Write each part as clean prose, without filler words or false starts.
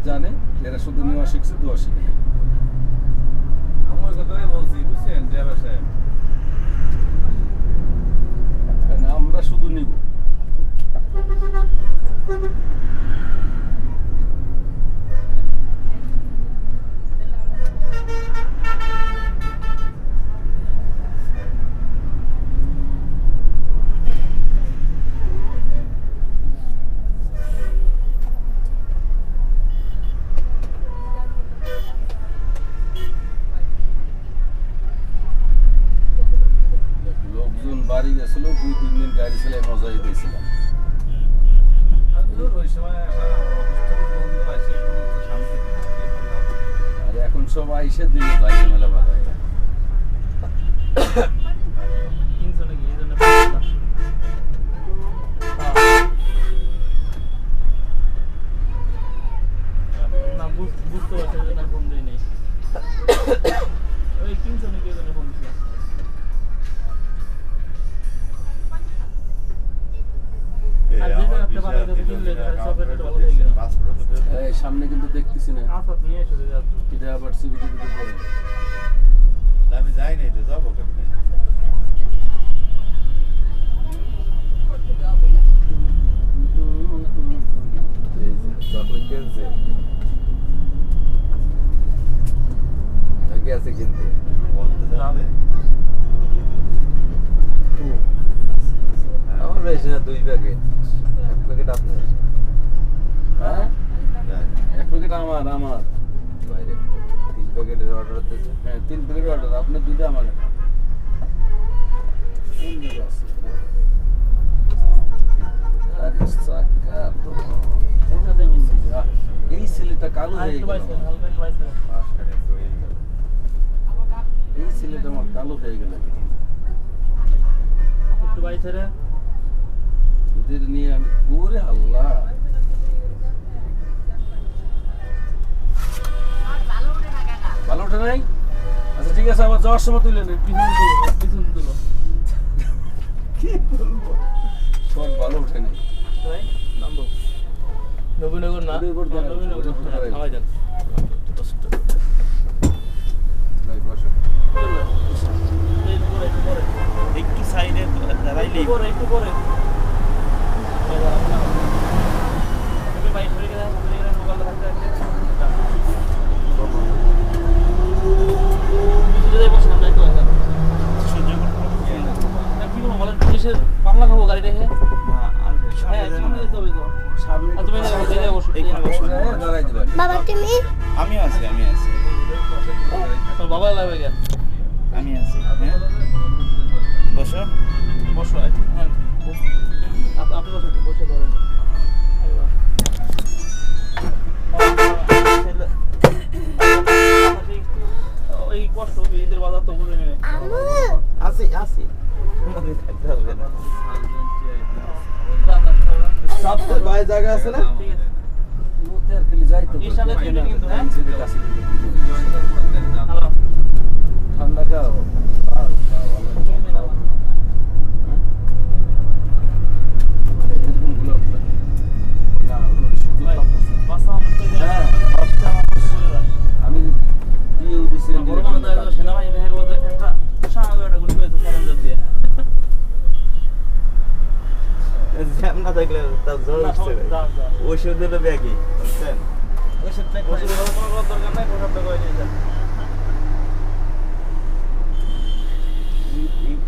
জানে, এরা শুধু নেওয়া শিখছে, দোয়া শিখে না। আমার কথাই বলছি, বুঝছেন ড্রাইভার সাহেব, আমরা শুধু নিব। লোকজন বাড়ি গেছিল, 2-3 দিন গাড়ি চালাই মজাই দিয়েছিলাম। ওই সময় আর এখন সব আইসে দিলে যাই মেলা বাধায়। বুঝতে পারছি যে না ফোন দেই নেই। ওই 300 নাকি এজন্য ফোন দিছিলাম। সামনে কিন্তু দেখতেছি না। এটা আবার সিবিটি দিতে পারে। আমি যাই নাই তো, যাবো কেমনে? আছে কিনতে আমার বেশি না, 2 প্যাকেট। 1 প্যাকেট আপনার, হ্যাঁ 1 প্যাকেট আমার বাইরে 3 প্যাকেটের অর্ডার দিতে। হ্যাঁ 3 প্যাকেটের অর্ডার, আপনার 2টা আমার। এই ছেলেটা কালো হয়ে গেল, এই ছেলেটা আমার কালো হয়ে গেল। একটু বাড়ি ছেড়ে এদের নিয়ে আমি ওরে আল্লাহ, ভালো ওঠে নাই। আচ্ছা ঠিক আছে, আবার যাওয়ার সময় তুলে নেন। পিছন তুলো। কি বলবো, সব ভালো ওঠে নাই। নামবো নবীনগর না, নবীনগর হাওয়াই যান। একটু সাইডে দাঁড়াইলে একটু পরে বাংলা খাবো গাড়ি রেখে। বাবা তুমি? আমিও আছি বাবা লাগবে কেন? আমি আছি। বসো বসো। হ্যাঁ আপনি বসে বসে ধরেন। এই কষ্ট ঈদের বাজার তো বলে নেবে। আসি থাকতে হবে না। সব তো ভাই জায়গা আছে না? ঠিক আছে। মুতের খেলে যাই তো। ইশালে দিন কিন্তু হ্যাঁ। হ্যালো। ঠান্ডা খাও। আমি দিয়েও দিছি সেনাবাহিনী দেখা গেল যে একটা সামনে গুলি করেছে স্যালেঞ্জার দিয়ে। জ্যাম না থাকলে তার জ্বর উঠছে। ওষুধ দিলে ব্যাগে বুঝছেন, ওষুধ কোনো দরকার নাই, ওষুধটা করে নিয়ে যান।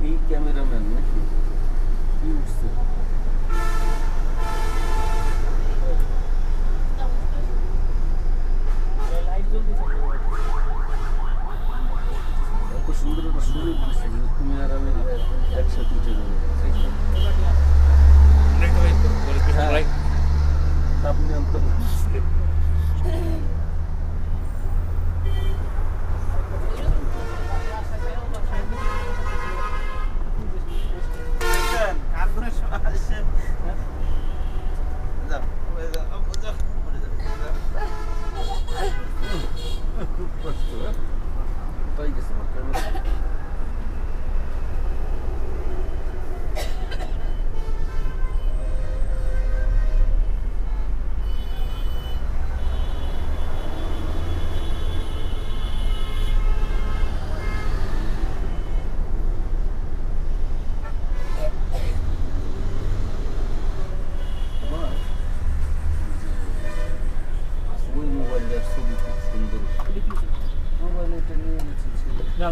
এই ক্যামেরাম্যান নাকি কি উঠছে? এত সুন্দর একটা সুযোগ দিচ্ছে, তুমি আর আমি একসাথে উঠে যাবো। আপনি অন্তত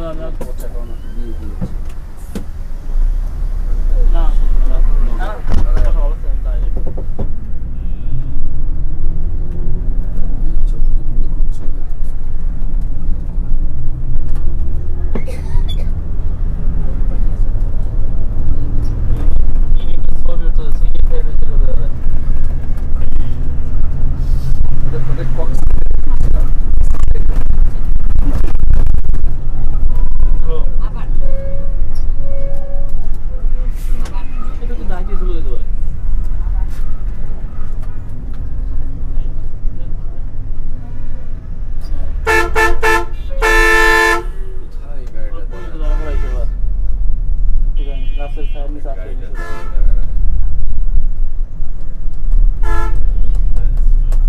না না পড়ছে কোন দিয়ে দিয়েছি না না কথা বলছেন তাই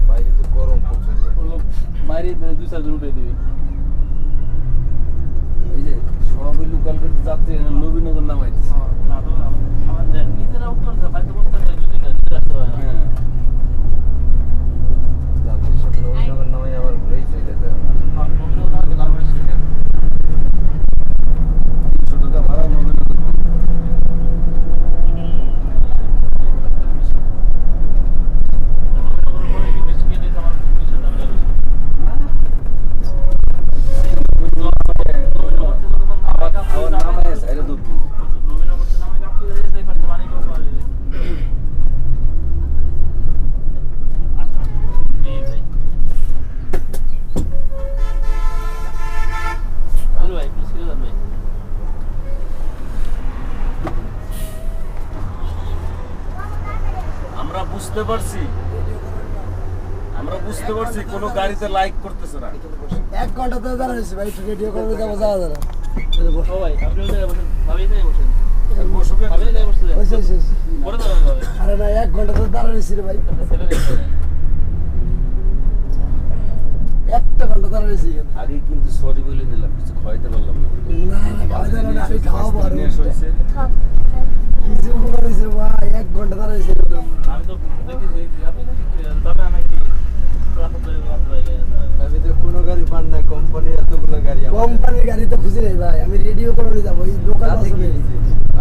বাইরে তো গরম প্রচন্ড মারি দুই চার জন উঠে দিবি এই যে সবাই লোকাল গাড়ি যাত্রী নবীনগর নামাইছে না তো আমাদের নিজেরা উত্তর বাড়িতে বসতে দুদিন রাখতে হয় হ্যাঁ যাত্রীর সাথে নবীনগর নামাই আবার ঘুরেই চলে যেতে হবে ছোটটা ভাড়া নবীনগর আমরা বুঝতে পারছি কোন গাড়িতে লাইক করতেছে না 1 ঘন্টা তো দাঁড়াইছি ভাই একটু রেডিও করে যাবো যাওয়া যাবে বসো ভাই আপনি ওই জায়গায় বসেন ভাবি এই জায়গায় বসেন বসো ভাবি এই জায়গায় বসতে দেন ওই পরে দাঁড়ান ভাই আরে না 1 ঘন্টা তো দাঁড়াইছি রে ভাই একটা ঘন্টা দাঁড়াইছি আগে কিন্তু সরি বলে নিলাম কিছু খাইতে পারলাম না না খাওয়া না আমি খাওয়াবো আর নেশ হইছে কিছু করেছে ভাই 1 ঘন্টা দাঁড়াইছি আমি তো দেখেছি আপনি তবে আমি কি আমি তো কোনো গাড়ি পান না কোম্পানি এতগুলো গাড়ি কোম্পানির গাড়ি তো খুঁজে নেই ভাই আমি রেডিও করে যাবো এই লোকাল বাসে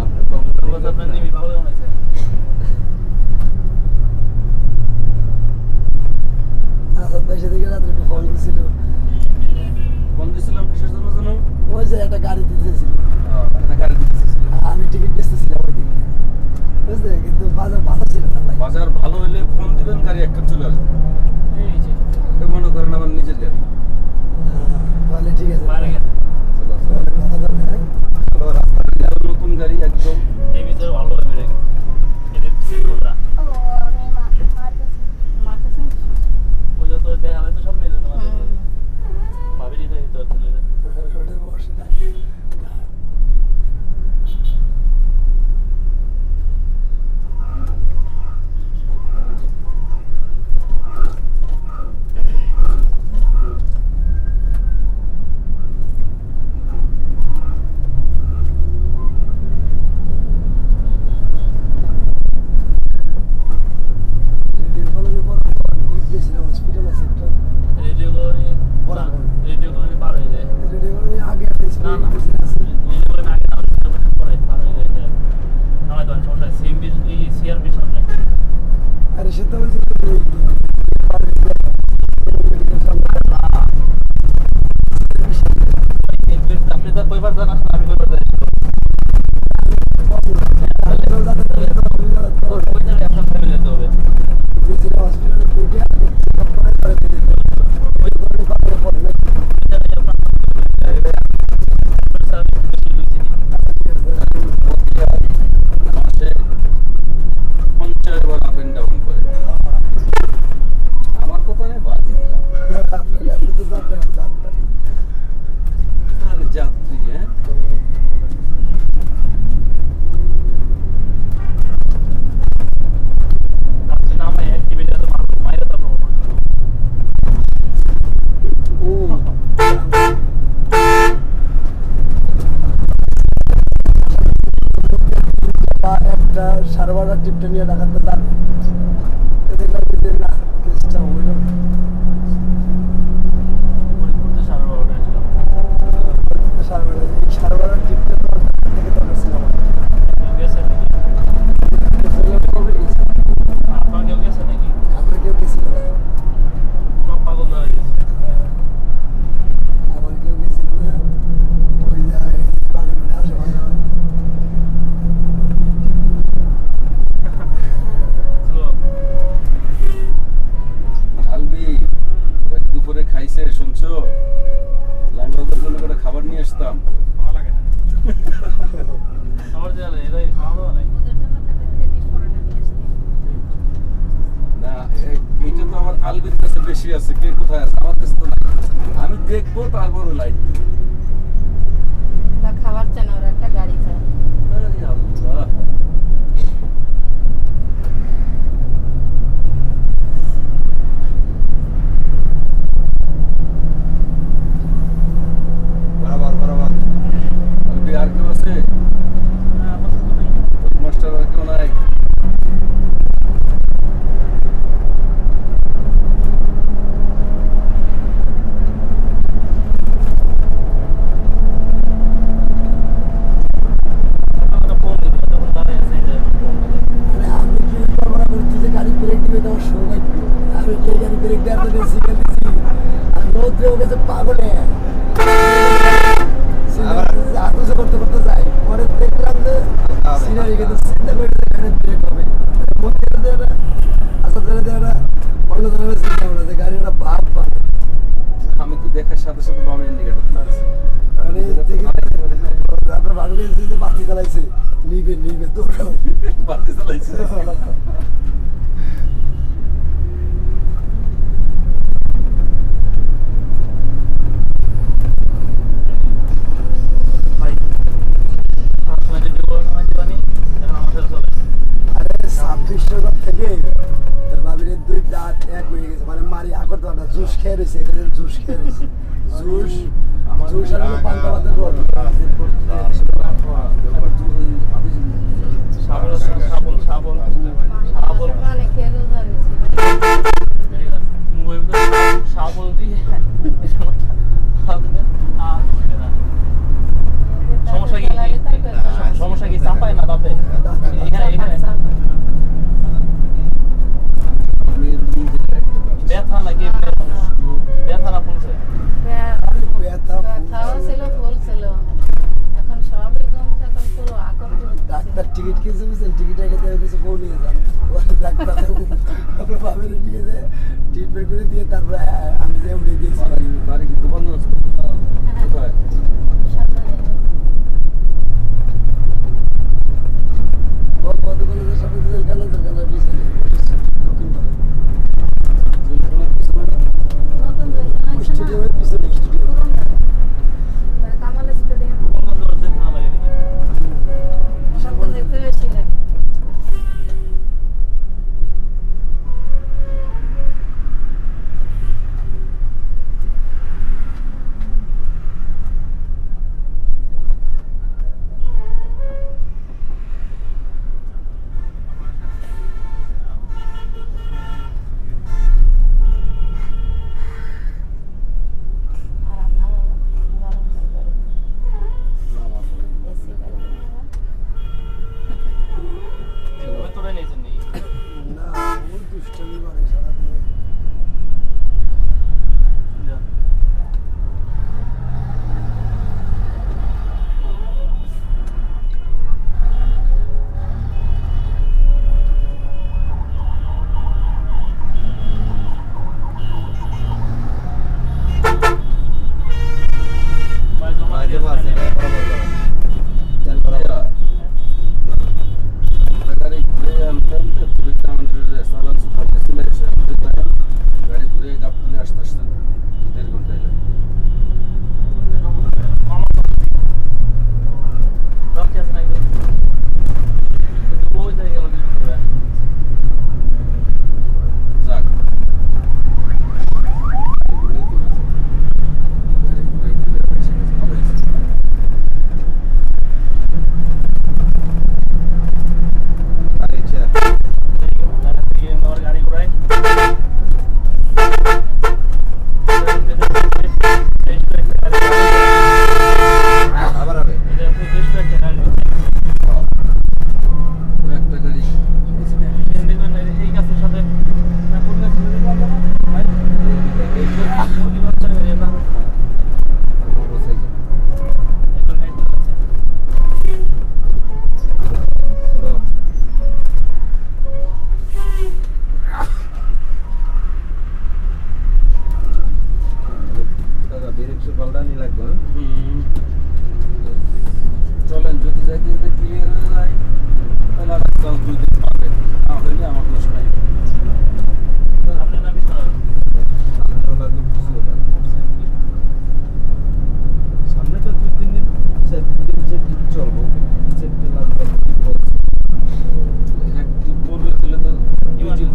আপনি কোম্পানি বাস আপনার নিবি ভালো লাগছে আসাদ ভাই সেদিকে রাত্রে একটু ফোন করছিল ফোন দিছিলাম কিসের জন্য জানো ওই যে একটা গাড়ি দিতেছিল একটা গাড়ি দিতেছিল আমি টিকিট বেচতেছিলাম ওই দিন বুঝলে কিন্তু বাজার ভালো ছিল না ভাই বাজার ভালো হইলে ফোন দিবেন গাড়ি একটা চলে আসবে এই যে মনে করেন আমার নিজের গাড়ি তাহলে ঠিক আছে বাইরে গেছে কথা বলবে হ্যাঁ চলো রাস্তায় নতুন গাড়ি একদম এই ভিতরে ভালো হবে রে এটা সিলরা ওই যে তোর দেখা তো সব নিয়ে যেতে পারবে ভাবি দিতে দিতে হচ্ছে টিপটা নিয়ে ঢাকাতে যাবে দেখলাম যে না কেসটা হইল সারা আলবির কাছে বেশি আছে, কে কোথায় আছে আমার কাছে তো নাই। আমি দেখবো তারপর লাইট দিব। ওরা খাবার চান, ওরা একটা গাড়ি চায়। আরে আল্লাহ, বরাবর বরাবর আলবি আর কেউ আছে? মাস্টার আর কেউ নাই? মানে আমি কি কল্পনা করছি যে গাড়ি ব্রেক দিবে তো সৌভাগ্য। আমি যে গাড়ি ব্রেক দেওয়ার জন্য সিগন্যাল দিচ্ছি আর রোদ্রে ও গেছে পাগলে আতসে করতে করতে যাই। পরে দেখলাম যে সিনারি কিন্তু চিন্তা করে গাড়ি ব্রেক হবে মন্দিরে দেয় না, আশা ধরে দেয় না, অন্য ধরনের চিন্তা করে যে গাড়িটা ভাব পাবে। আমি তো দেখার সাথে সাথে বামে ইন্ডিকেটর দিয়েছি। মানে আপনার ভাবি যে বাতি চালাইছে নিবে নিবে দৌড়াও। বাতি চালাইছে। আরে 2600 থেকে তোর ভাবির দুই দাঁত এক হয়ে গেছে, মানে মারি আকর তো জুস খেয়ে রয়েছে, এখানে জুস খেয়ে রয়েছে, জুস জুস আর হলো পান্তা ভাতের রোল। মানে খেয়ে ধরেছি সমস্যা কি চাপায় না তাতে? এখানে এখানে ব্যথা নাকি ব্যথা না পৌঁছে? ব্যথাও ছিল, ফুল ছিল, এখন সবই কমছে, এখন পুরো আকর ডাক্তার টিকিট কিনছে বুঝছেন, টিকিট আগে দেওয়া কিছু বউ নিয়ে যান। ডাক্তার আপনার ভাবির নিয়ে যায় ট্রিটমেন্ট করে দিয়ে তারপরে আমি যে উড়ে দিয়েছি। বাড়ি কি বন্ধ আছে? কোথায়? বন্ধ কলেজের সামনে জেলখানা পিছনে নতুন স্টেডিয়ামের পিছনে স্টেডিয়াম। কামাল স্টেডিয়াম দেখতে বেশি লাগে।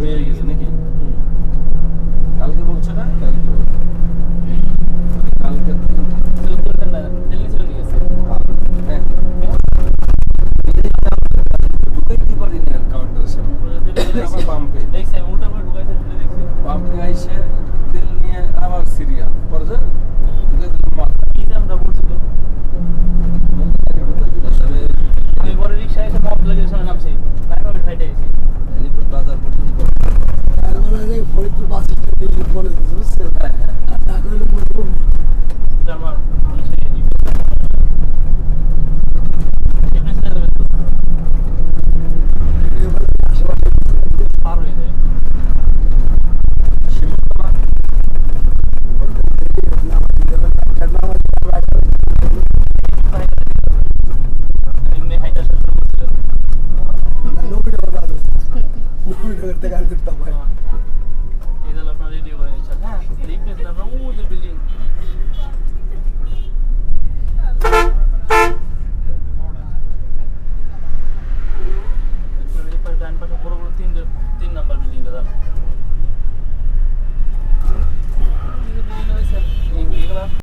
হয়ে গেছে নাকি কালকে বলছো না কালকে 14 টা না তেল নিচে গেছে হ্যাঁ ঢুকাইতে পারিনি আর কাউন্টারের সামনে আবার পাম্পে দেখছি উল্টা করে ঢুকাইছে দেখছি পাম্পে আইসে তেল নিয়ে আবার সিরিয়াল পরে